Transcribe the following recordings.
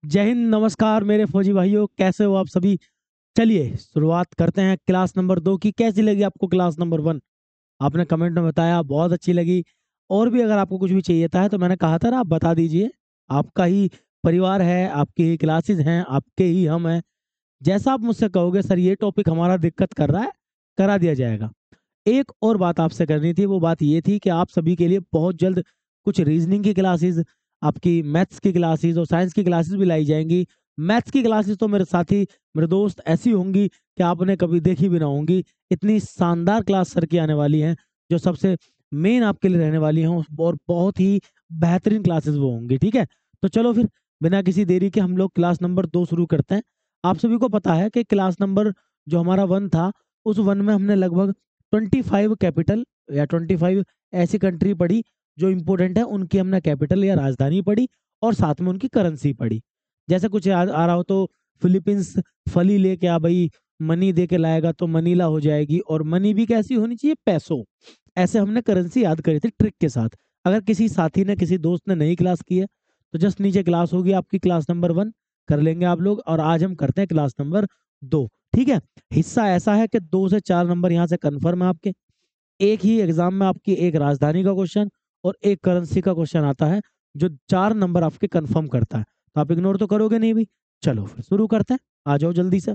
जय हिंद, नमस्कार मेरे फौजी भाइयों, कैसे हो आप सभी। चलिए शुरुआत करते हैं क्लास नंबर 2 की। कैसी लगी आपको क्लास नंबर 1? आपने कमेंट में बताया बहुत अच्छी लगी। और भी अगर आपको कुछ भी चाहिए था तो मैंने कहा था ना, आप बता दीजिए। आपका ही परिवार है, आपकी ही क्लासेस हैं, आपके ही हम हैं। जैसा आप मुझसे कहोगे सर ये टॉपिक हमारा दिक्कत कर रहा है, करा दिया जाएगा। एक और बात आपसे करनी थी, वो बात ये थी कि आप सभी के लिए बहुत जल्द कुछ रीजनिंग की क्लासेस, आपकी मैथ्स की क्लासेस और साइंस की क्लासेस भी लाई जाएंगी। मैथ्स की क्लासेस तो मेरे साथी, मेरे दोस्त ऐसी होंगी कि आपने कभी देखी भी ना होंगी। इतनी शानदार क्लास सर की आने वाली हैं, जो सबसे मेन आपके लिए रहने वाली हैं, और बहुत ही बेहतरीन क्लासेस वो होंगी। ठीक है, तो चलो फिर बिना किसी देरी के हम लोग क्लास नंबर 2 शुरू करते हैं। आप सभी को पता है कि क्लास नंबर जो हमारा 1 था, उस 1 में हमने लगभग 25 कैपिटल या 25 ऐसी कंट्री पढ़ी जो इंपोर्टेंट है, उनकी हमने कैपिटल या राजधानी पढ़ी, और साथ में उनकी करेंसी पढ़ी। जैसे कुछ याद आ रहा हो तो फिलीपींस फली लेके आ भाई, मनी दे के लाएगा तो मनीला हो जाएगी, और मनी भी कैसी होनी चाहिए, पैसों। ऐसे हमने करेंसी याद करी थी ट्रिक के साथ। अगर किसी साथी ने, किसी दोस्त ने नई क्लास की है तो जस्ट नीचे क्लास होगी आपकी, क्लास नंबर 1 कर लेंगे आप लोग। और आज हम करते हैं क्लास नंबर 2। ठीक है, हिस्सा ऐसा है कि 2 से 4 नंबर यहाँ से कंफर्म है आपके। एक ही एग्जाम में आपकी एक राजधानी का क्वेश्चन और एक करेंसी का क्वेश्चन आता है, जो 4 नंबर आपके कंफर्म करता है। तो आप इग्नोर तो करोगे नहीं भी। चलो फिर शुरू करते हैं, आ जाओ जल्दी से।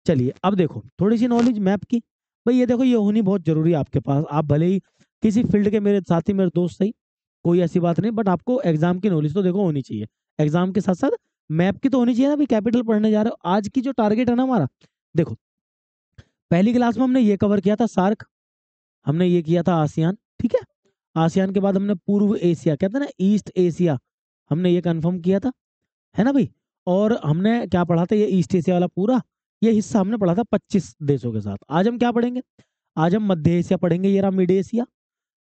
चलिए अब देखो थोड़ी सी नॉलेज मैप की। भाई ये देखो, ये होनी बहुत जरूरी है आपके पास। आप भले ही किसी फील्ड के मेरे साथी, मेरे दोस्त सही, कोई ऐसी बात नहीं, बट आपको एग्जाम की नॉलेज तो देखो होनी चाहिए। एग्जाम के साथ साथ मैप की तो होनी चाहिए ना भाई। कैपिटल पढ़ने जा रहे हो, आज की जो टारगेट है ना हमारा, देखो पहली क्लास में हमने ये कवर किया था सार्क, हमने ये किया था आसियान। ठीक है, आसियान के बाद हमने पूर्व एशिया, कहते हैं ना ईस्ट एशिया, हमने ये कंफर्म किया था, है ना भाई। और हमने क्या पढ़ा था, ये ईस्ट एशिया वाला पूरा ये हिस्सा हमने पढ़ा था 25 देशों के साथ। आज हम क्या पढ़ेंगे, आज हम मध्य एशिया पढ़ेंगे, ये रहा मिड एशिया।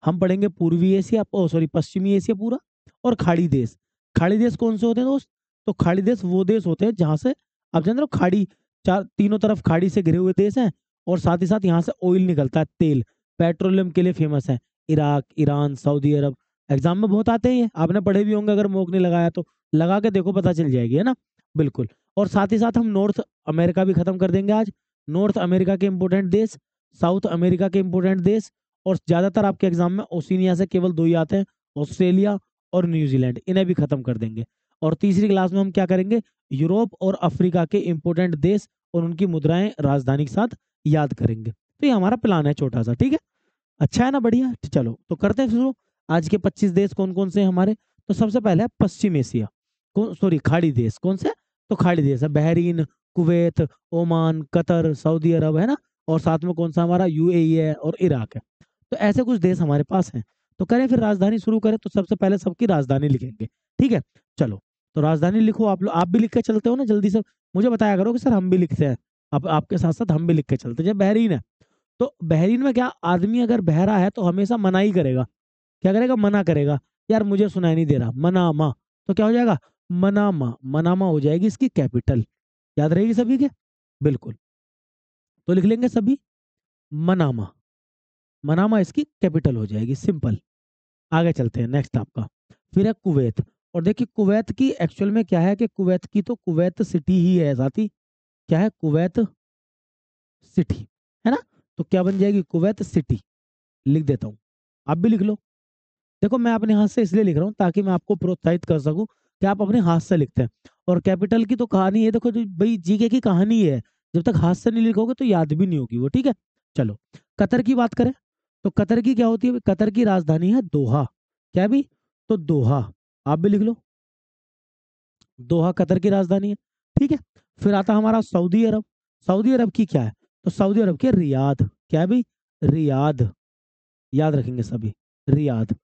हम पढ़ेंगे पूर्वी एशिया, ओ सॉरी पश्चिमी एशिया पूरा, और खाड़ी देश। खाड़ी देश कौन से होते हैं दोस्त? तो खाड़ी देश वो देश होते हैं जहां से, आप जानते हो खाड़ी, चार तीनों तरफ खाड़ी से घिरे हुए देश हैं, और साथ ही साथ यहाँ से ऑयल निकलता है, तेल, पेट्रोलियम के लिए फेमस है। इराक, ईरान, सऊदी अरब। एग्जाम में बहुत आते हैं ये, आपने पढ़े भी होंगे, अगर मॉक नहीं लगाया तो लगा के देखो, पता चल जाएगी, है ना। बिल्कुल। और साथ ही साथ हम नॉर्थ अमेरिका भी खत्म कर देंगे आज। नॉर्थ अमेरिका के इंपोर्टेंट देश, साउथ अमेरिका के इंपोर्टेंट देश, और ज्यादातर आपके एग्जाम में ओशिनिया से केवल 2 ही आते हैं, ऑस्ट्रेलिया और न्यूजीलैंड, इन्हें भी खत्म कर देंगे। और तीसरी क्लास में हम क्या करेंगे, यूरोप और अफ्रीका के इंपोर्टेंट देश और उनकी मुद्राएं राजधानी के साथ याद करेंगे। तो ये हमारा प्लान है छोटा सा, ठीक है। अच्छा है ना, बढ़िया। तो चलो तो करते हैं शुरू। आज के 25 देश कौन कौन से हैं हमारे? तो सबसे पहले है पश्चिम एशिया, कौन, सॉरी खाड़ी देश। कौन से? तो खाड़ी देश है Bahrain, Kuwait, Oman, Qatar, Saudi Arab, है ना। और साथ में कौन सा हमारा, यूएई है और इराक है। तो ऐसे कुछ देश हमारे पास हैं। तो करें फिर राजधानी शुरू करें, तो सबसे पहले सबकी राजधानी लिखेंगे। ठीक है, चलो। तो राजधानी लिखो आप लोग, आप भी लिख के चलते हो ना जल्दी से, मुझे बताया करो कि सर हम भी लिखते हैं। अब आपके साथ साथ हम भी लिख के चलते हैं। जब बहरीन है, तो बहरीन में क्या, आदमी अगर बहरा है तो हमेशा मना ही करेगा। क्या करेगा, मना करेगा। यार मुझे सुनाई नहीं दे रहा, मनामा। तो क्या हो जाएगा, मनामा। मनामा हो जाएगी इसकी कैपिटल। याद रहेगी सभी के, बिल्कुल। तो लिख लेंगे सभी, मनामा। मनामा इसकी कैपिटल हो जाएगी, सिंपल। आगे चलते हैं, नेक्स्ट आपका फिर है कुवैत। और देखिए कुवैत की एक्चुअल में क्या है, कि कुवैत की तो कुवैत सिटी ही है साथी। क्या है, कुवैत सिटी, है ना। तो क्या बन जाएगी, कुवैत सिटी। लिख देता हूँ, आप भी लिख लो। देखो मैं अपने हाथ से इसलिए लिख रहा हूँ ताकि मैं आपको प्रोत्साहित कर सकूं कि आप अपने हाथ से लिखते हैं। और कैपिटल की तो कहानी है, देखो जो भाई जीके की कहानी है, जब तक हाथ से नहीं लिखोगे तो याद भी नहीं होगी वो। ठीक है, चलो। कतर की बात करें, तो कतर की क्या होती है, कतर की राजधानी है दोहा। क्या भी, तो दोहा। आप भी लिख लो, दोहा कतर की राजधानी है। ठीक है, फिर आता हमारा सऊदी अरब। सऊदी अरब की क्या है, तो सऊदी अरब की रियाद। क्या है भाई, रियाद। याद रखेंगे सभी, रियाद।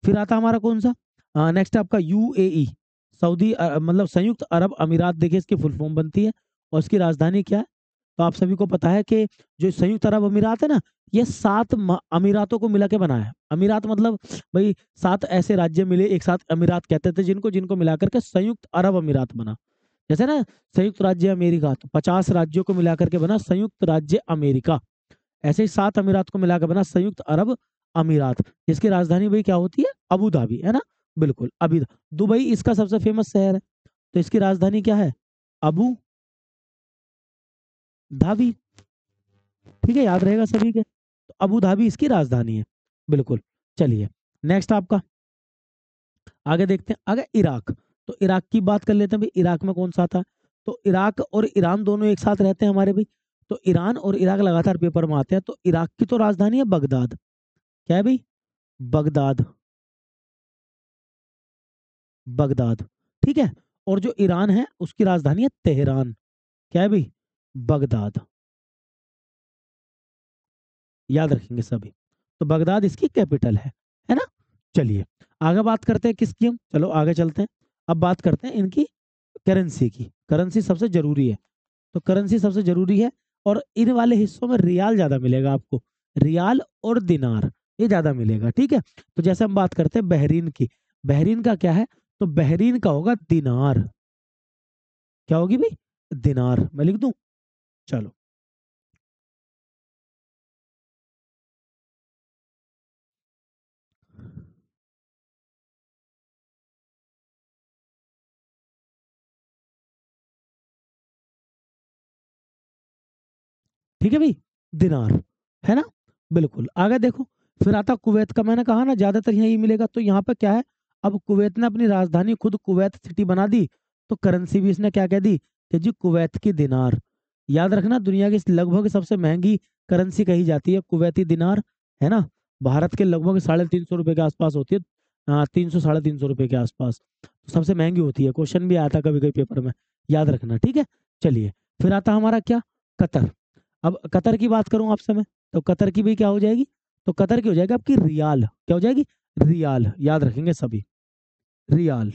फिर आता हमारा कौन सा, नेक्स्ट आपका यूएई, सऊदी मतलब संयुक्त अरब अमीरात। देखिए इसकी फुल फॉर्म बनती है, और इसकी राजधानी क्या है। तो आप सभी को पता है कि जो संयुक्त अरब अमीरात है ना, ये 7 अमीरातों को मिला के बना है। अमीरात मतलब भाई 7 ऐसे राज्य मिले एक साथ, अमीरात कहते थे जिनको, जिनको मिलाकर के संयुक्त अरब अमीरात बना। जैसे ना संयुक्त राज्य अमेरिका, तो 50 राज्यों को मिलाकर के बना संयुक्त राज्य अमेरिका। ऐसे ही 7 अमीरात को मिलाकर बना संयुक्त अरब अमीरात, जिसकी राजधानी भाई क्या होती है, अबू धाबी, है ना। बिल्कुल, अभी दुबई इसका सबसे फेमस शहर है। तो इसकी राजधानी क्या है? Abu Dhabi. ठीक है, याद रहेगा सभी के। तो अबू धाबी इसकी राजधानी है। बिल्कुल। चलिए नेक्स्ट आपका, आगे देखते हैं। आगे इराक। तो इराक की बात कर लेते हैं भाई, इराक में कौन सा था? तो इराक और ईरान दोनों एक साथ रहते हैं हमारे भाई। तो ईरान और इराक लगातार पेपर में आते हैं। तो इराक की तो राजधानी है बगदाद। क्या है भाई? बगदाद। बगदाद। ठीक है। और जो ईरान है उसकी राजधानी है तेहरान। क्या है भाई? बगदाद। याद रखेंगे सभी। तो बगदाद इसकी कैपिटल है ना? चलिए आगे बात करते हैं किसकी हम, चलो आगे चलते हैं। अब बात करते हैं इनकी करेंसी की। करेंसी सबसे जरूरी है। तो करेंसी सबसे जरूरी है। और इन वाले हिस्सों में रियाल ज्यादा मिलेगा आपको। रियाल और दिनार ये ज्यादा मिलेगा। ठीक है। तो जैसे हम बात करते हैं बहरीन की। बहरीन का क्या है? तो बहरीन का होगा दिनार। क्या होगी भाई? दिनार। मैं लिख दूं? चलो। ठीक है भाई, दिनार। है ना? बिल्कुल। आगे देखो, फिर आता कुवैत का। मैंने कहा ना ज्यादातर यही मिलेगा। तो यहाँ पे क्या है, अब कुवैत ने अपनी राजधानी खुद कुवैत सिटी बना दी। तो करेंसी भी इसने क्या कह दी कि जी कुवैत की दिनार। याद रखना, दुनिया की लगभग सबसे महंगी करेंसी कही जाती है कुवैती दिनार। है ना? भारत के लगभग 350 रुपए के आसपास होती है। 300 350 रुपए के आसपास। तो सबसे महंगी होती है। क्वेश्चन भी आता कभी कभी पेपर में। याद रखना। ठीक है। चलिए फिर आता हमारा क्या, कतर। अब कतर की बात करूं आपसे मैं, तो कतर की भी क्या हो जाएगी? तो कतर की हो जाएगी आपकी रियाल। क्या हो जाएगी? रियाल। याद रखेंगे सभी। रियाल।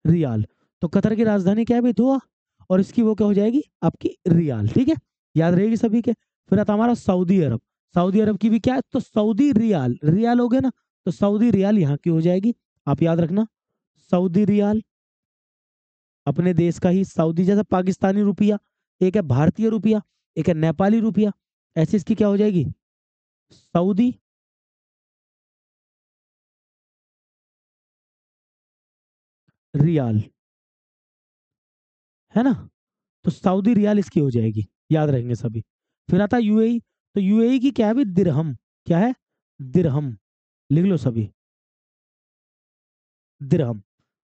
रियाल। तो कतर की राजधानी क्या है भाई? दोहा। और इसकी वो क्या हो जाएगी आपकी? रियाल। ठीक है। याद रहेगी सभी के। फिर आता हमारा सऊदी अरब। सऊदी अरब की भी क्या है? तो सऊदी रियाल। रियाल हो गया ना? तो सऊदी रियाल यहाँ की हो जाएगी। आप याद रखना, सऊदी रियाल अपने देश का ही। सऊदी जैसे पाकिस्तानी रुपया, एक है भारतीय रुपया, एक है नेपाली रुपया। ऐसे इसकी क्या हो जाएगी? Saudi riyal. है ना? तो सऊदी रियाल इसकी हो जाएगी। याद रहेंगे सभी। फिर आता है यूएई। तो यूएई की क्या है भी? दिरहम। क्या है? दिरहम। लिख लो सभी। दिरहम।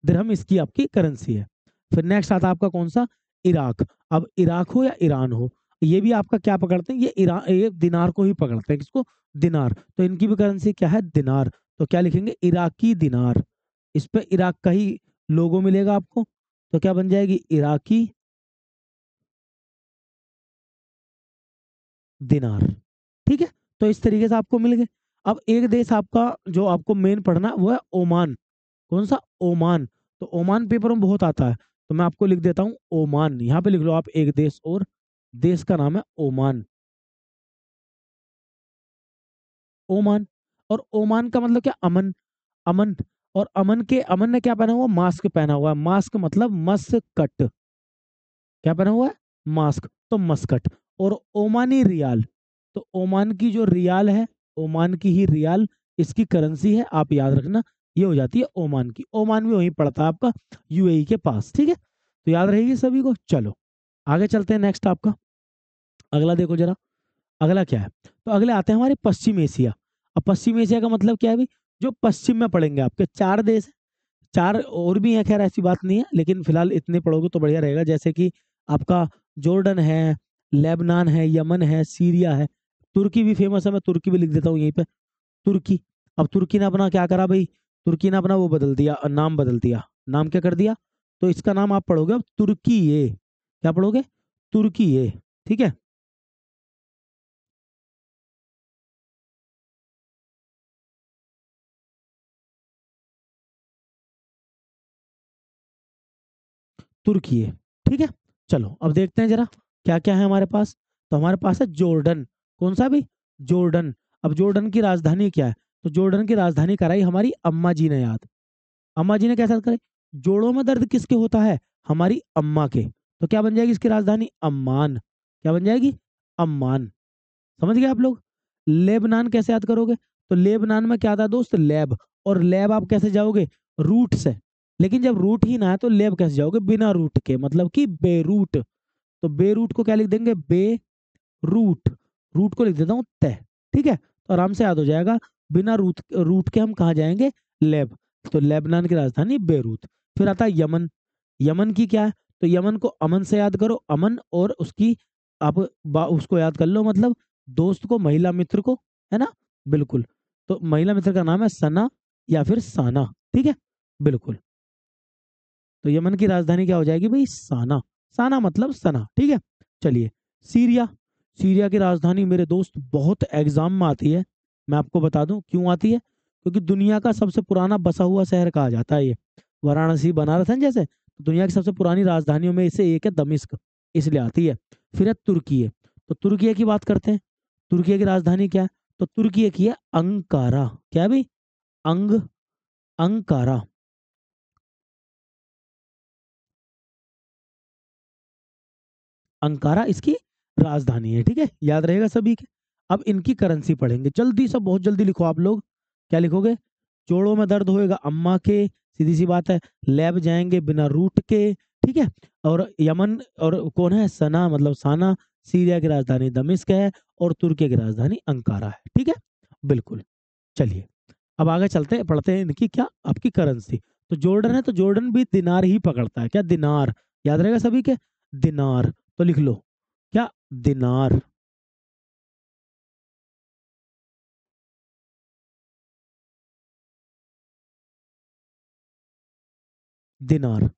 दिरहम इसकी आपकी करेंसी है। फिर नेक्स्ट आता है आपका कौन सा? इराक। अब इराक हो या ईरान हो, ये भी आपका क्या पकड़ते हैं? ये ईरान, ये दिनार को ही पकड़ते हैं। किसको? दिनार। तो इनकी भी करेंसी क्या है? दिनार। तो क्या लिखेंगे? इराकी दिनार। इस पे इराक का ही लोगो मिलेगा आपको। तो क्या बन जाएगी? इराकी दिनार। ठीक है। तो इस तरीके से आपको मिल गए। अब एक देश आपका जो आपको मेन पढ़ना है, वो है ओमान। कौन सा? ओमान। तो ओमान पेपर में बहुत आता है। तो मैं आपको लिख देता हूँ ओमान। यहाँ पे लिख लो आप एक देश और। देश का नाम है ओमान। ओमान। और ओमान का मतलब क्या? अमन। अमन। और अमन के, अमन ने क्या पहना हुआ? मास्क पहना हुआ है। मास्क मतलब मस्कट। क्या पहना हुआ है? मास्क। तो मस्कट। और ओमानी रियाल। तो ओमान की जो रियाल है, ओमान की ही रियाल इसकी करेंसी है। आप याद रखना, ये हो जाती है ओमान की। ओमान भी वहीं पड़ता है आपका, यूएई के पास। ठीक है। तो याद रहेगी सभी को। चलो आगे चलते हैं। नेक्स्ट आपका अगला देखो जरा। अगला क्या है? तो अगले आते हैं हमारे पश्चिम एशिया। अब पश्चिम एशिया का मतलब क्या है भाई? जो पश्चिम में पड़ेंगे आपके चार देश हैं। चार और भी हैं, खैर ऐसी बात नहीं है, लेकिन फिलहाल इतने पढ़ोगे तो बढ़िया रहेगा। जैसे कि आपका जॉर्डन है, लेबनान है, यमन है, सीरिया है। तुर्की भी फेमस है। मैं तुर्की भी लिख देता हूँ यहीं पे। तुर्की। अब तुर्की ने अपना क्या करा भाई? तुर्की ने अपना वो बदल दिया, नाम बदल दिया। नाम क्या कर दिया? तो इसका नाम आप पढ़ोगे अब तुर्की ये। क्या पढ़ोगे? तुर्की ये। ठीक है। तुर्की है। ठीक है। चलो अब देखते हैं जरा क्या क्या है हमारे पास। तो हमारे पास है जॉर्डन। कौन सा भी? जॉर्डन। अब जॉर्डन की राजधानी क्या है? तो जॉर्डन की राजधानी कराई हमारी अम्मा जी ने याद। अम्मा जी ने कैसा करे? जोड़ों में दर्द किसके होता है? हमारी अम्मा के। तो क्या बन जाएगी इसकी राजधानी? अम्मान। क्या बन जाएगी? अम्मान। समझ गए आप लोग? लेबनान कैसे याद करोगे? तो लेबनान में क्या आता है दोस्त? लैब। और लैब आप कैसे जाओगे? रूट से। लेकिन जब रूट ही ना है तो लैब कैसे जाओगे? बिना रूट के, मतलब कि बेरूट। तो बेरूट को क्या लिख देंगे? बे रूट। रूट को लिख देता हूँ तय। ठीक है, तो आराम से याद हो जाएगा। बिना रूट रूट के हम कहाँ जाएंगे? लैब। तो लेबनान की राजधानी बेरूत। फिर आता है यमन। यमन की क्या है? तो यमन को अमन से याद करो। अमन और उसकी आप उसको याद कर लो, मतलब दोस्त को, महिला मित्र को, है ना? बिल्कुल। तो महिला मित्र का नाम है सना या फिर साना। ठीक है, बिल्कुल। तो यमन की राजधानी क्या हो जाएगी भाई? साना। साना मतलब सना। ठीक है, चलिए। सीरिया। सीरिया की राजधानी मेरे दोस्त बहुत एग्जाम में आती है। मैं आपको बता दूं क्यों आती है। क्योंकि दुनिया का सबसे पुराना बसा हुआ शहर कहा जाता है ये। वाराणसी बनारस है जैसे, तो दुनिया की सबसे पुरानी राजधानियों में से एक है दमिश्क, इसलिए आती है। फिर है तुर्की। तो तुर्की की बात करते हैं। तुर्की की राजधानी क्या है? तो तुर्की की है अंकारा। क्या है भाई? अंग अंकारा। अंकारा इसकी राजधानी है। ठीक है, याद रहेगा सभी के। अब इनकी करेंसी पढ़ेंगे जल्दी से, बहुत जल्दी लिखो आप लोग। क्या लिखोगे? जोड़ों में दर्द होएगा अम्मा के, सीधी सी बात है। लैब जाएंगे बिना रूट के। ठीक है। और यमन और कौन है? सना मतलब साना। सीरिया की राजधानी दमिश्क है। और तुर्की की राजधानी अंकारा है। ठीक है, बिल्कुल। चलिए, अब आगे चलते हैं, पढ़ते हैं इनकी क्या, आपकी करेंसी। तो जॉर्डन है, तो जॉर्डन भी दिनार ही पकड़ता है। क्या? दिनार। याद रहेगा सभी के। दिनार। तो लिख लो क्या? दिनार। दिनार।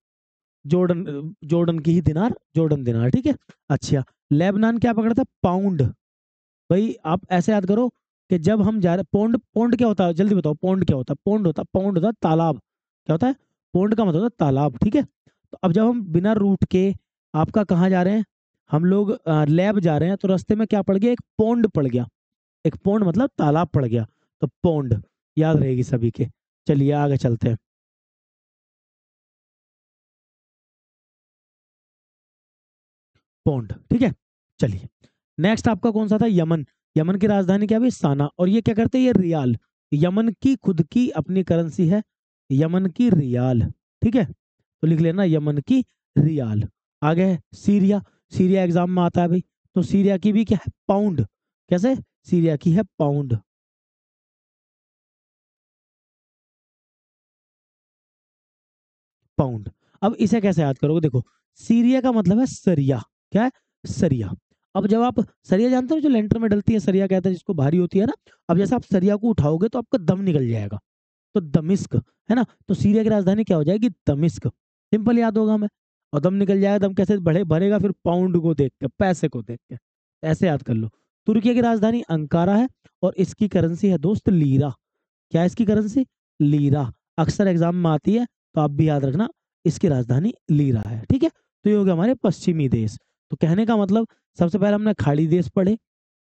जॉर्डन। जॉर्डन की ही दिनार, जॉर्डन दिनार। ठीक है, अच्छा। लेबनान क्या पकड़ता है? पाउंड। भाई आप ऐसे याद करो कि जब हम जा रहे, पौंड, पौंड क्या होता है? जल्दी बताओ, पौंड क्या होता है? पौंड होता है तालाब। क्या होता है? पौंड का मतलब होता है तालाब। ठीक है, तो अब जब हम बिना रूट के आपका कहाँ जा रहे हैं? हम लोग लैब जा रहे हैं, तो रास्ते में क्या पड़ गया? एक पौंड पड़ गया। एक पौंड मतलब तालाब पड़ गया। तो पौंड याद रहेगी सभी के। चलिए आगे चलते हैं। पौंड। ठीक है, चलिए। नेक्स्ट आपका कौन सा था? यमन। यमन की राजधानी क्या है? साना। और ये क्या करते हैं? ये रियाल। यमन की खुद की अपनी करेंसी है, यमन की रियाल। ठीक है, तो लिख लेना यमन की रियाल। आगे है सीरिया। सीरिया एग्जाम में आता है भाई। तो सीरिया की भी क्या है? पाउंड। कैसे? सीरिया की है पाउंड। पाउंड। अब इसे कैसे याद करोगे? देखो, सीरिया का मतलब है सरिया। क्या है? सरिया। अब जब आप सरिया जानते हो, जो लेंटर में डलती है, सरिया कहते हैं जिसको, भारी होती है ना। अब जैसे आप सरिया को उठाओगे तो आपका दम निकल जाएगा। तो दमिश्क, है ना? तो सीरिया की राजधानी क्या हो जाएगी? दमिश्क। सिंपल याद होगा हमें। और दम निकल जाएगा, दम कैसे बढ़े भरेगा? फिर पाउंड को देख के, पैसे को देख के। ऐसे याद कर लो। तुर्की की राजधानी अंकारा है। और इसकी करेंसी है दोस्त लीरा। क्या है इसकी करेंसी? लीरा। अक्सर एग्जाम में आती है, तो आप भी याद रखना। इसकी राजधानी लीरा है। ठीक है, तो ये हो गया हमारे पश्चिमी देश। तो कहने का मतलब, सबसे पहले हमने खाड़ी देश पढ़े,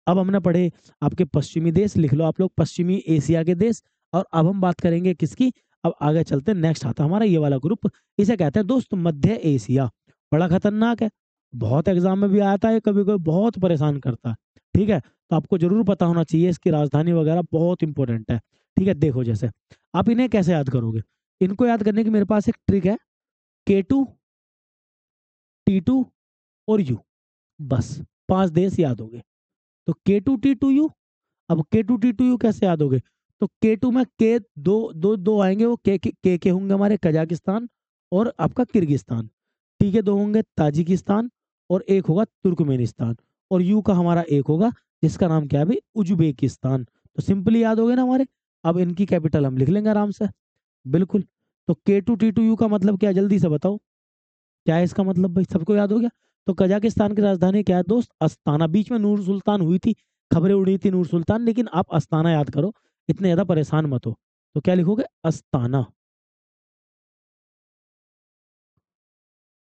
अब हमने पढ़े आपके पश्चिमी देश। लिख लो आप लोग, पश्चिमी एशिया के देश। और अब हम बात करेंगे किसकी? अब आगे चलते हैं, नेक्स्ट आता है हमारा ये वाला ग्रुप। इसे कहते हैं दोस्त मध्य एशिया। बड़ा खतरनाक है, बहुत एग्जाम में भी आता है, कभी कभी बहुत परेशान करता है। ठीक है, तो आपको जरूर पता होना चाहिए, इसकी राजधानी वगैरह बहुत इंपॉर्टेंट है। ठीक है, देखो जैसे, आप इन्हें कैसे याद करोगे? इनको याद करने की मेरे पास एक ट्रिक है। K2 T2 और यू, बस 5 देश याद हो गए। तो K2 T2 U। अब K2 T2 U कैसे याद होगे? तो K2 में के दो दो दो आएंगे, वो के होंगे हमारे कजाकिस्तान और आपका किर्गिस्तान। टी के दो होंगे ताजिकिस्तान और एक होगा तुर्कमेनिस्तान। और यू का हमारा एक होगा, जिसका नाम क्या है भाई? उज्बेकिस्तान। तो सिंपली याद हो गए ना हमारे। अब इनकी कैपिटल हम लिख लेंगे आराम से। बिल्कुल। तो K2 T2 U का मतलब क्या है? जल्दी से बताओ, क्या है इसका मतलब भाई? सबको याद हो गया। तो कजाकिस्तान की राजधानी क्या है दोस्त? अस्ताना। बीच में नूर सुल्तान हुई थी, खबरें उड़ी थी नूर सुल्तान, लेकिन आप अस्ताना याद करो, इतने ज्यादा परेशान मत हो। तो क्या लिखोगे? अस्ताना।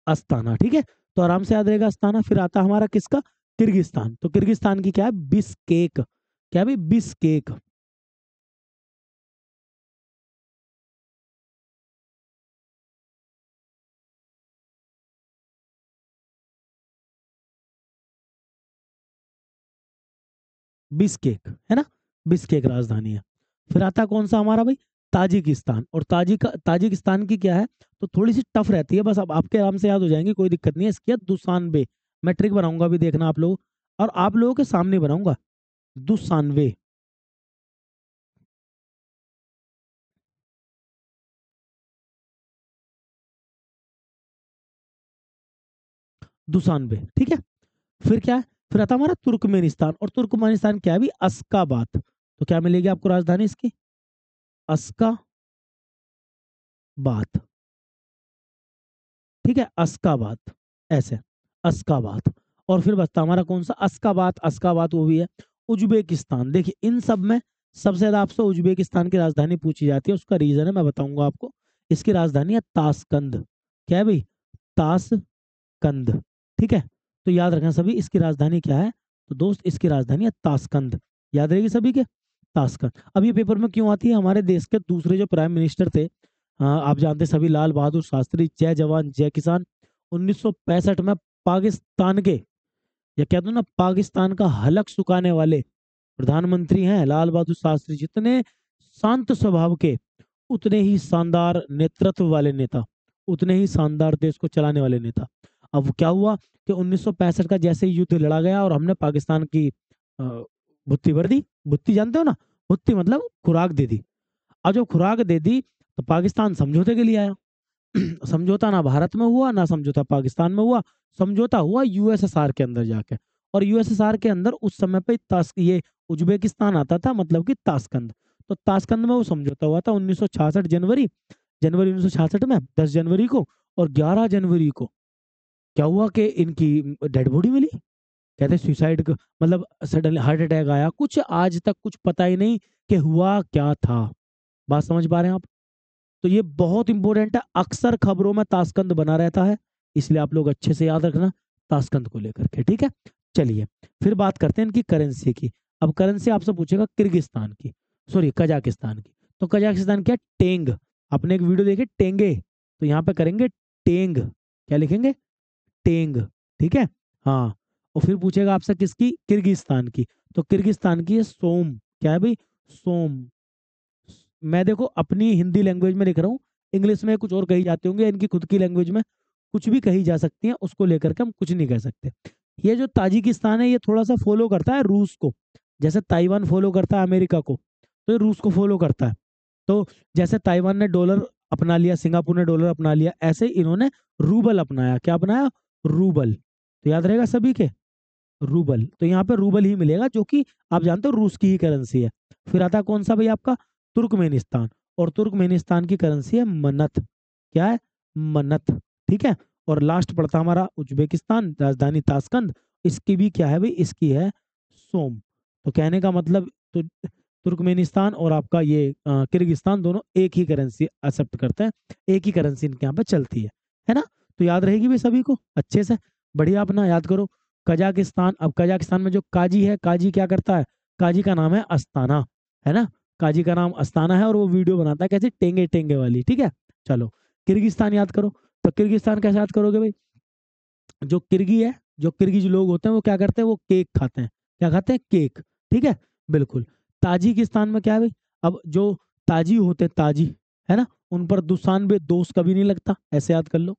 अस्ताना। ठीक है, तो आराम से याद रहेगा अस्ताना। फिर आता हमारा किसका? किर्गिस्तान। तो किर्गिस्तान की क्या है? बिस्केक। क्या है भाई? बिस्केक। बिस्केक, है ना, बिस्केक राजधानी है। फिर आता है कौन सा हमारा भाई, ताजिकिस्तान। और ताजिकिस्तान की क्या है, तो थोड़ी सी टफ रहती है, बस अब आपके आराम से याद हो जाएंगे, कोई दिक्कत नहीं है। इसकी है दुसानबे। मैं ट्रिक बनाऊंगा अभी, देखना आप लोग, और आप लोगों के सामने बनाऊंगा। दुसानवे, दुसानबे, ठीक है। फिर क्या है, फिर आता हमारा तुर्कमेनिस्तान। और तुर्कमेनिस्तान क्या है भी, अस्काबात। तो क्या मिलेगी आपको राजधानी इसकी, अस्काबात, ठीक है, अस्काबात, ऐसे, अस्काबात। और फिर बचता हमारा कौन सा, अस्काबात, अस्काबात वो भी है। उज्बेकिस्तान, देखिए इन सब में सबसे ज्यादा आपसे उज्बेकिस्तान की राजधानी पूछी जाती है, उसका रीजन है मैं बताऊंगा आपको। इसकी राजधानी है ताशकंद। क्या है भाई, ताशकंद, ठीक है। तो याद रखना सभी, इसकी राजधानी क्या है, तो दोस्त इसकी राजधानी है ताशकंद। याद रहेगी सभी के, ताशकंद। अब ये पेपर में क्यों आती है, हमारे देश के दूसरे जो प्राइम मिनिस्टर थे, आप जानते सभी, लाल बहादुर शास्त्री, जय जवान जय किसान। 1965 में पाकिस्तान के, या कह दो ना, पाकिस्तान का हलक सुखाने वाले प्रधानमंत्री हैं लाल बहादुर शास्त्री। जितने शांत स्वभाव के, उतने ही शानदार नेतृत्व वाले नेता, उतने ही शानदार देश को चलाने वाले नेता। अब क्या हुआ कि 1965 का जैसे ही युद्ध लड़ा गया और हमने पाकिस्तान की भुत्ती भर दी। भुत्ती जानते हो ना, भुत्ती मतलब खुराक दे दी। अब जब खुराक दे दी तो पाकिस्तान समझौते के लिए आया। समझौता ना भारत में हुआ ना समझौता पाकिस्तान में हुआ, समझौता हुआ यूएसएसआर के अंदर जाके। और यूएसएसआर के अंदर उस समय पे ये उज्बेकिस्तान आता था, मतलब कि ताशकंद। तो ताशकंद में वो समझौता हुआ था 1966 जनवरी, जनवरी 1966 में 10 जनवरी को। और 11 जनवरी को क्या हुआ कि इनकी डेड बॉडी मिली। कहते सुसाइड, मतलब सडन हार्ट अटैक आया, कुछ आज तक कुछ पता ही नहीं कि हुआ क्या था। बात समझ पा रहे हैं आप। तो ये बहुत इंपॉर्टेंट है, अक्सर खबरों में ताशकंद बना रहता है, इसलिए आप लोग अच्छे से याद रखना ताशकंद को लेकर के, ठीक है। चलिए फिर बात करते हैं इनकी करेंसी की। अब करेंसी आपसे पूछेगा किर्गिस्तान की, सॉरी कजाकिस्तान की। तो कजाकिस्तान क्या, टेंग। आपने एक वीडियो देखी टेंगे, तो यहाँ पे करेंगे टेंग। क्या लिखेंगे, टेंग, ठीक है। हाँ, और फिर पूछेगा आपसे किसकी, किर्गिस्तान की। तो किर्गिस्तान की है सोम। क्या है भाई, सोम। मैं देखो अपनी हिंदी लैंग्वेज में लिख रहा हूँ, इंग्लिश में कुछ और कही जाती होंगे, इनकी खुद की लैंग्वेज में कुछ भी कही जा सकती है, उसको लेकर के हम कुछ नहीं कह सकते। ये जो ताजिकिस्तान है, ये थोड़ा सा फॉलो करता है रूस को, जैसे ताइवान फॉलो करता है अमेरिका को, तो ये रूस को फॉलो करता है। तो जैसे ताइवान ने डॉलर अपना लिया, सिंगापुर ने डॉलर अपना लिया, ऐसे इन्होंने रूबल अपनाया। क्या अपनाया, रूबल। तो याद रहेगा सभी के, रूबल। तो यहाँ पे रूबल ही मिलेगा, जो कि आप जानते हो रूस की ही करेंसी है। फिर आता है कौन सा भाई आपका, तुर्कमेनिस्तान। और तुर्कमेनिस्तान की करेंसी है मनत। क्या है, मनत, ठीक है। और लास्ट पड़ता हमारा उज्बेकिस्तान, राजधानी ताशकंद। इसकी भी क्या है भाई, इसकी है सोम। तो कहने का मतलब, तो तुर्कमेनिस्तान और आपका ये किर्गिस्तान दोनों एक ही करेंसी एक्सेप्ट करते हैं, एक ही करेंसी इनके यहाँ पे चलती है ना। तो याद रहेगी भी सभी को अच्छे से, बढ़िया अपना याद करो। कजाकिस्तान, अब कजाकिस्तान में जो काजी है, काजी क्या करता है, काजी का नाम है अस्ताना, है ना। काजी का नाम अस्ताना है, और वो वीडियो बनाता है कैसे, टेंगे टेंगे वाली, ठीक है। चलो किर्गिस्तान याद करो। तो किर्गिस्तान कैसे याद करोगे भाई, जो किर्गी है, जो किर्गिज लोग होते हैं वो क्या करते हैं, वो केक खाते हैं। क्या खाते हैं, केक, ठीक है, बिल्कुल। ताजिकिस्तान में क्या है भाई, अब जो ताजी होते हैं, ताजी, है ना, उन पर दुशानबे दोष कभी नहीं लगता, ऐसे याद कर लो।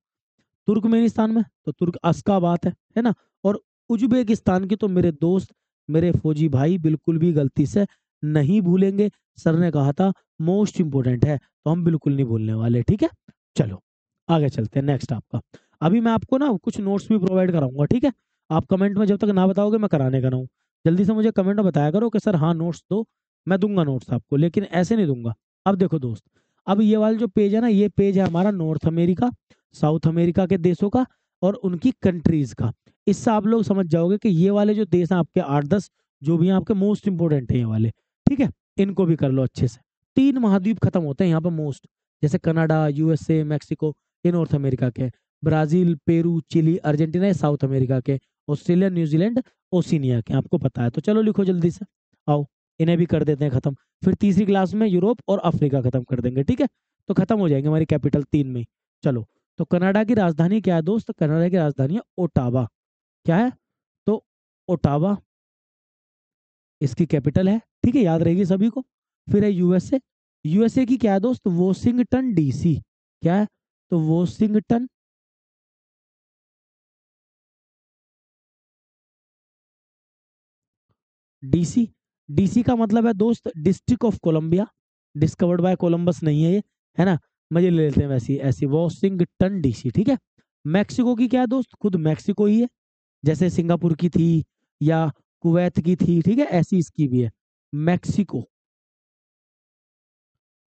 तुर्कमेनिस्तान में तो तुर्क अस्का बात है ना। और उज्बेकिस्तान की तो मेरे दोस्त, मेरे फौजी भाई बिल्कुल भी गलती से नहीं भूलेंगे। सर ने कहा था मोस्ट इंपोर्टेंट है, तो हम बिल्कुल नहीं भूलने वाले, ठीक है। चलो आगे चलते हैं, नेक्स्ट आपका। अभी मैं आपको ना कुछ नोट्स भी प्रोवाइड कराऊंगा, ठीक है। आप कमेंट में जब तक ना बताओगे मैं कराने का ना हूँ। जल्दी से मुझे कमेंट में बताया करो कि सर हाँ नोट्स दो, मैं दूंगा नोट्स आपको, लेकिन ऐसे नहीं दूंगा। अब देखो दोस्त, अब ये वाला जो पेज है ना, ये पेज है हमारा नॉर्थ अमेरिका, साउथ अमेरिका के देशों का और उनकी कंट्रीज का। इससे आप लोग समझ जाओगे कि ये वाले जो देश हैं आपके 8-10 जो भी हैं आपके मोस्ट इंपोर्टेंट है ये वाले, ठीक है। इनको भी कर लो अच्छे से। 3 महाद्वीप खत्म होते हैं यहाँ पे मोस्ट, जैसे कनाडा, यूएसए, मैक्सिको, ये नॉर्थ अमेरिका के। ब्राजील, पेरू, चिली, अर्जेंटीना, ये साउथ अमेरिका के। ऑस्ट्रेलिया, न्यूजीलैंड, ओसिनिया के, आपको पता है। तो चलो लिखो जल्दी से, आओ इन्हें भी कर देते हैं खत्म। फिर तीसरी क्लास में यूरोप और अफ्रीका खत्म कर देंगे, ठीक है। तो खत्म हो जाएंगे हमारी कैपिटल 3 में ही। चलो, तो कनाडा की राजधानी क्या है दोस्त, कनाडा की राजधानी है ओटावा। क्या है, तो ओटावा। इसकी कैपिटल है, ठीक है, याद रहेगी सभी को। फिर है यूएसए, यूएसए की क्या है दोस्त, वॉशिंगटन डीसी, क्या है, तो वॉशिंगटन डीसी, डीसी का मतलब है दोस्त district of Columbia, discovered by Columbus नहीं है ये, है ना, मजे ले लेते हैं वैसी ऐसी, वॉशिंगटन डीसी, ठीक है। मैक्सिको की क्या है दोस्त, खुद मैक्सिको ही है, जैसे सिंगापुर की थी या कुवैत की थी, ठीक है, ऐसी इसकी भी है मैक्सिको।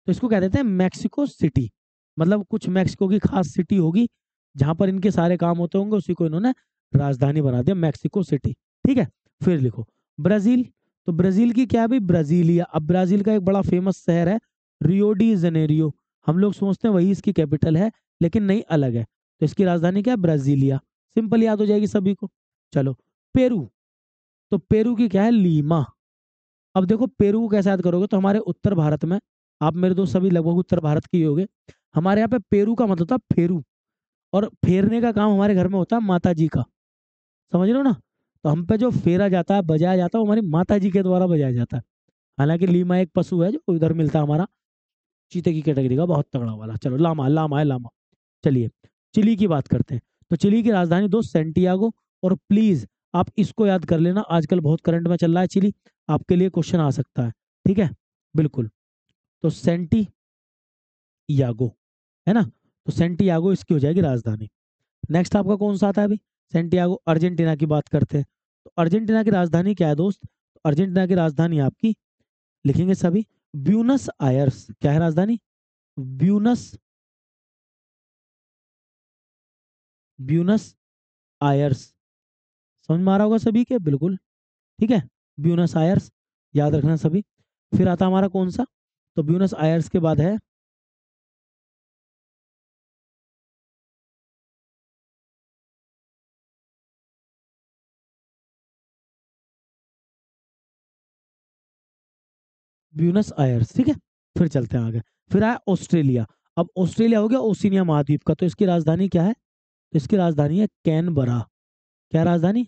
तो इसको कह देते हैं मैक्सिको सिटी, मतलब कुछ मैक्सिको की खास सिटी होगी जहां पर इनके सारे काम होते होंगे, उसी को इन्होंने राजधानी बना दिया मैक्सिको सिटी, ठीक है। फिर लिखो ब्राजील, तो ब्राजील की क्या है भाई, ब्राजीलिया। अब ब्राजील का एक बड़ा फेमस शहर है रियो डी जेनेरियो, हम लोग सोचते हैं वही इसकी कैपिटल है, लेकिन नहीं, अलग है। तो इसकी राजधानी क्या है, ब्राजीलिया, सिंपल याद हो जाएगी सभी को। चलो पेरू, तो पेरू की क्या है, लीमा। अब देखो पेरू को कैसे याद करोगे, तो हमारे उत्तर भारत में, आप मेरे दोस्त सभी लगभग उत्तर भारत के ही होगे, हमारे यहाँ पे पेरू का मतलब था फेरू, और फेरने का काम हमारे घर में होता है माता जी का, समझ रहे हो ना। तो हम पे जो फेरा जाता है, बजाया जाता है, वो हमारी माता जी के द्वारा बजाया जाता है। हालांकि लीमा एक पशु है जो उधर मिलता है हमारा, चीते की कैटेगरी का, बहुत तगड़ा वाला। चलो लामा, लामा है लामा। चलिए चिली की बात करते हैं, तो चिली की राजधानी दोस्त सेंटियागो, और प्लीज आप इसको याद कर लेना, आजकल बहुत करंट में चल रहा है चिली, आपके लिए क्वेश्चन आ सकता है, ठीक है, बिल्कुल। तो सेंटियागो, है ना, तो सेंटियागो इसकी हो जाएगी राजधानी। नेक्स्ट आपका कौन सा आता है भाई, सेंटियागो। अर्जेंटीना की बात करते हैं, तो अर्जेंटीना की राजधानी क्या है दोस्त, तो अर्जेंटीना की राजधानी आपकी लिखेंगे सभी, ब्यूनस आयर्स, क्या है राजधानी, ब्यूनस, ब्यूनस आयर्स, समझ में आ रहा होगा सभी के, बिल्कुल, ठीक है, ब्यूनस आयर्स, याद रखना सभी। फिर आता हमारा कौन सा, तो ब्यूनस आयर्स के बाद है ब्यूनस आयर्स, ठीक है। फिर चलते हैं आगे, फिर आया ऑस्ट्रेलिया। अब ऑस्ट्रेलिया हो गया ओशिनिया महाद्वीप का, तो इसकी राजधानी क्या है, तो इसकी राजधानी है कैनबरा, क्या राजधानी,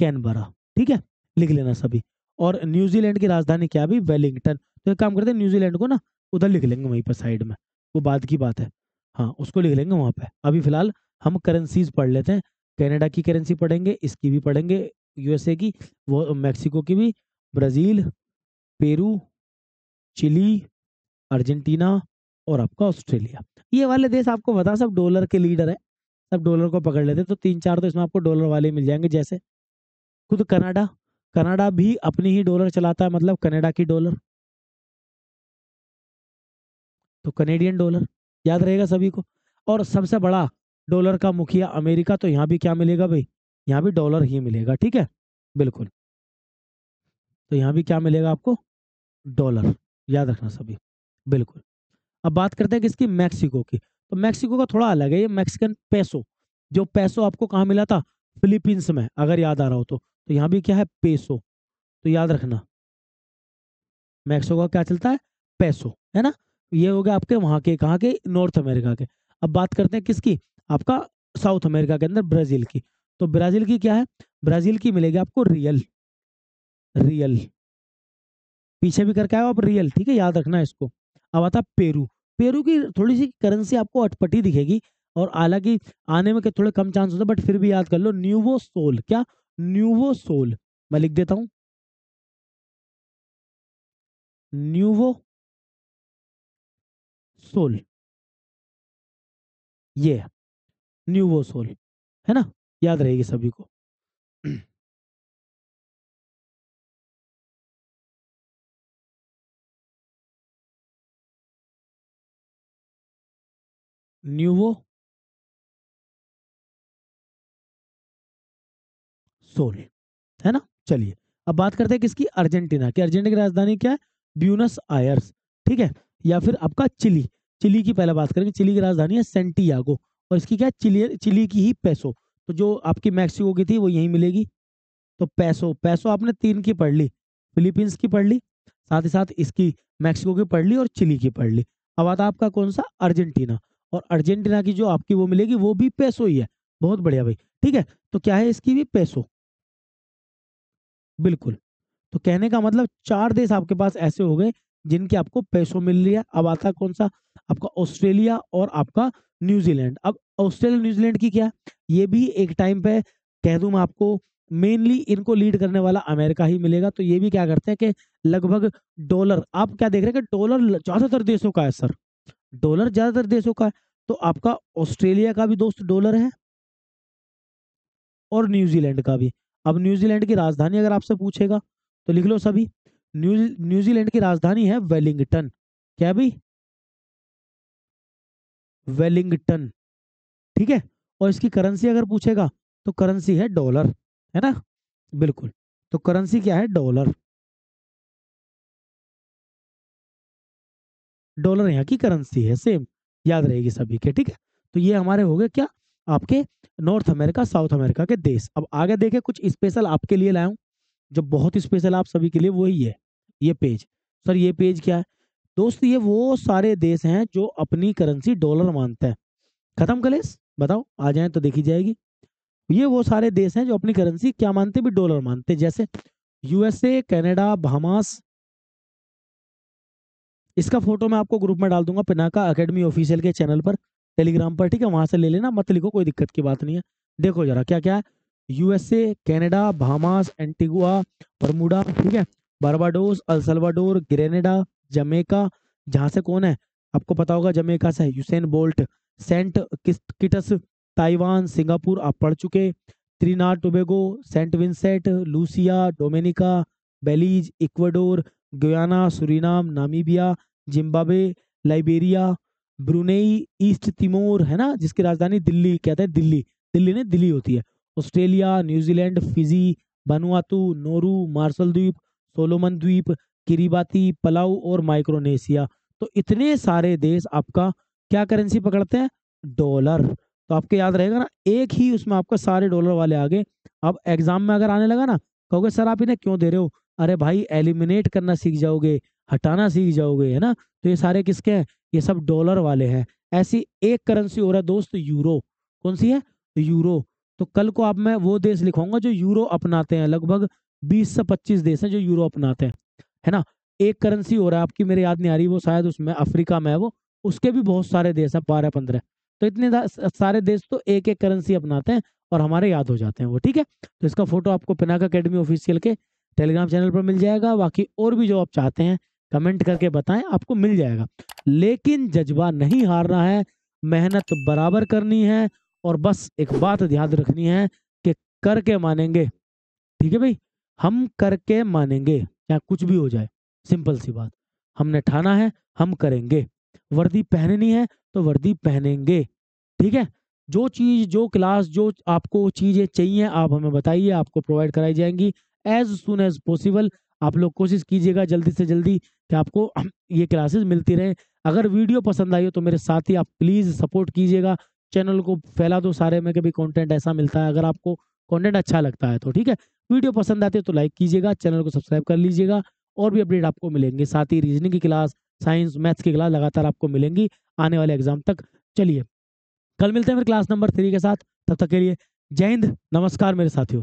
कैनबरा, ठीक है, लिख लेना सभी। और न्यूजीलैंड की राजधानी क्या है भाई, वेलिंगटन। तो एक काम करते हैं, न्यूजीलैंड को ना उधर लिख लेंगे वहीं पर साइड में, वो बाद की बात है, हाँ उसको लिख लेंगे वहां पे। अभी फिलहाल हम करेंसीज पढ़ लेते हैं, कनाडा की करेंसी पढ़ेंगे, इसकी भी पढ़ेंगे, यूएसए की, वो मैक्सिको की भी, ब्राजील, पेरू, चिली, अर्जेंटीना, और आपका ऑस्ट्रेलिया। ये वाले देश आपको बता, सब डॉलर के लीडर है, सब डॉलर को पकड़ लेते, तो तीन चार तो इसमें आपको डॉलर वाले मिल जाएंगे, जैसे खुद कनाडा, कनाडा भी अपनी ही डॉलर चलाता है, मतलब कनाडा की डॉलर, तो कनेडियन डॉलर, याद रहेगा सभी को। और सबसे बड़ा डॉलर का मुखिया अमेरिका, तो यहाँ भी क्या मिलेगा भाई, यहाँ भी डॉलर ही मिलेगा, ठीक है, बिल्कुल। तो यहाँ भी क्या मिलेगा आपको, डॉलर, याद रखना सभी, बिल्कुल। अब बात करते हैं किसकी, मैक्सिको की। तो मैक्सिको का थोड़ा अलग है, ये मैक्सिकन पेसो, जो पेसो आपको कहाँ मिला था, फिलीपींस में, अगर याद आ रहा हो तो यहाँ भी क्या है, पेसो, तो याद रखना मैक्सिको का क्या चलता है, पेसो, है ना। ये हो गया आपके वहां के, कहाँ के, नॉर्थ अमेरिका के। अब बात करते हैं किसकी, आपका साउथ अमेरिका के अंदर ब्राजील की। तो ब्राजील की क्या है, ब्राजील की मिलेगी आपको रियल, रियल, पीछे भी करके आओ आप रियल, ठीक है, याद रखना इसको। अब आता पेरू, पेरू की थोड़ी सी करेंसी आपको अटपटी दिखेगी, और हालांकि आने में के थोड़े कम चांस होते हैं, बट फिर भी याद कर लो, न्यूवो सोल, क्या, न्यूवो सोल, मैं लिख देता हूँ, न्यूवो सोल, ये न्यूवो सोल, है ना, याद रहेगी सभी को। न्यूवो सोल, है ना। चलिए अब बात करते हैं किसकी, अर्जेंटीना की। अर्जेंटीना की राजधानी क्या है, ब्यूनस आयर्स, ठीक है। या फिर आपका चिली, चिली की पहले बात करेंगे, चिली की राजधानी है सेंटियागो, और इसकी क्या है, चिली, चिली की ही पैसो, तो जो आपकी मैक्सिको की थी वो यहीं मिलेगी। तो पैसो, पैसो आपने तीन की पढ़ ली, फिलीपींस की पढ़ ली, साथ ही साथ इसकी मैक्सिको की पढ़ ली, और चिली की पढ़ ली। अब आता आपका कौन सा, अर्जेंटीना, और अर्जेंटीना की जो आपकी वो मिलेगी वो भी पैसो ही है, बहुत बढ़िया भाई, ठीक है। तो क्या है, इसकी भी पैसो, बिल्कुल। तो कहने का मतलब 4 देश आपके पास ऐसे हो गए जिनके आपको पैसों मिल रही है। अब आता है कौन सा, आपका ऑस्ट्रेलिया और आपका न्यूजीलैंड। अब ऑस्ट्रेलिया न्यूजीलैंड की क्या, ये भी एक टाइम पे कह दूं मैं आपको, मेनली इनको लीड करने वाला अमेरिका ही मिलेगा। तो ये भी क्या करते हैं कि लगभग डॉलर, आप क्या देख रहे हैं कि डॉलर ज्यादातर देशों का है सर, डॉलर ज्यादातर देशों का है। तो आपका ऑस्ट्रेलिया का भी दोस्त डॉलर है और न्यूजीलैंड का भी। अब न्यूजीलैंड की राजधानी अगर आपसे पूछेगा तो लिख लो सभी, न्यूजीलैंड की राजधानी है वेलिंगटन। क्या भाई, वेलिंगटन, ठीक है। और इसकी करेंसी अगर पूछेगा तो करेंसी है डॉलर, है ना, बिल्कुल। तो करेंसी क्या है, डॉलर, डॉलर यहाँ की करेंसी है, सेम याद रहेगी सभी के, ठीक है। तो ये हमारे हो गए क्या, आपके नॉर्थ अमेरिका साउथ अमेरिका के देश। अब आगे देखे कुछ स्पेशल आपके लिए लाया हूं, जो बहुत स्पेशल आप सभी के लिए, वही है ये पेज। सर ये पेज क्या है दोस्त, ये वो सारे देश हैं जो अपनी करेंसी डॉलर मानते हैं। खत्म कलेश, बताओ आ जाए तो देखी जाएगी। ये वो सारे देश हैं जो अपनी करेंसी क्या मानते हैं, भी डॉलर मानते हैं, जैसे यूएसए, कनाडा, बहामास। इसका फोटो मैं आपको ग्रुप में डाल दूंगा, पिनाका एकेडमी ऑफिशियल के चैनल पर, टेलीग्राम पर, ठीक है, वहां से ले लेना, मत लिखो, कोई दिक्कत की बात नहीं है। देखो जरा क्या क्या है, USA, Canada, Bahamas, Antigua, Bermuda, ठीक है, Barbados, El Salvador, Grenada, Jamaica, जहां से कौन है आपको पता होगा, जमैका से Usain Bolt, Saint Kitts, Taiwan, Singapore आप पढ़ चुके, Trinidad Tobago, Saint Vincent, Lucia, Dominica, Belize, Ecuador, Guyana, Suriname, Namibia, Zimbabwe, Liberia, Brunei, East Timor, है ना, जिसकी राजधानी दिल्ली, कहते हैं दिल्ली, दिल्ली ने दिल्ली होती है, Australia, New Zealand, Fiji, Vanuatu, Nauru, Marshall द्वीप, सोलोमन द्वीप, किरीबाती, पलाऊ और माइक्रोनेशिया। तो इतने सारे देश आपका क्या करेंसी पकड़ते हैं, डॉलर। तो आपके याद रहेगा ना, एक ही उसमें आपका सारे डॉलर वाले आ गए। अब एग्जाम में अगर आने लगा ना, कहोगे सर आप इन्हें क्यों दे रहे हो, अरे भाई एलिमिनेट करना सीख जाओगे, हटाना सीख जाओगे, है ना। तो ये सारे किसके हैं, ये सब डॉलर वाले हैं। ऐसी एक करेंसी हो रहा है दोस्त, यूरो। कौन सी है, यूरो। तो कल को आप, मैं वो देश लिखूंगा जो यूरो अपनाते हैं, लगभग 20 से 25 देश हैं जो यूरो अपनाते हैं, है ना। एक करेंसी हो रहा है आपकी, मेरे याद नहीं आ रही, वो शायद उसमें अफ्रीका में है वो, उसके भी बहुत सारे देश हैं, 12-15। तो इतने सारे देश तो एक एक करेंसी अपनाते हैं और हमारे याद हो जाते हैं वो, ठीक है। तो इसका फोटो आपको पिनाका अकेडमी ऑफिशियल के टेलीग्राम चैनल पर मिल जाएगा। बाकी और भी जो आप चाहते हैं कमेंट करके बताएं, आपको मिल जाएगा। लेकिन जज्बा नहीं हारना है, मेहनत बराबर करनी है, और बस एक बात ध्यान रखनी है कि करके मानेंगे, ठीक है भाई, हम करके मानेंगे, चाहे कुछ भी हो जाए, सिंपल सी बात। हमने ठाना है, हम करेंगे। वर्दी पहननी है तो वर्दी पहनेंगे, ठीक है। जो चीज, जो क्लास, जो आपको चीजें चाहिए आप हमें बताइए, आपको प्रोवाइड कराई जाएंगी एज सुन एज पॉसिबल। आप लोग कोशिश कीजिएगा जल्दी से जल्दी कि आपको ये क्लासेस मिलती रहे। अगर वीडियो पसंद आई हो तो मेरे साथ ही आप प्लीज सपोर्ट कीजिएगा, चैनल को फैला दो सारे में, कभी कंटेंट ऐसा मिलता है, अगर आपको कंटेंट अच्छा लगता है तो, ठीक है। वीडियो पसंद आती है तो लाइक कीजिएगा, चैनल को सब्सक्राइब कर लीजिएगा। और भी अपडेट आपको मिलेंगे, साथ ही रीजनिंग की क्लास, साइंस मैथ्स की क्लास लगातार आपको मिलेंगी आने वाले एग्जाम तक। चलिए कल मिलते हैं फिर क्लास नंबर 3 के साथ, तब तक के लिए जय हिंद, नमस्कार मेरे साथियों।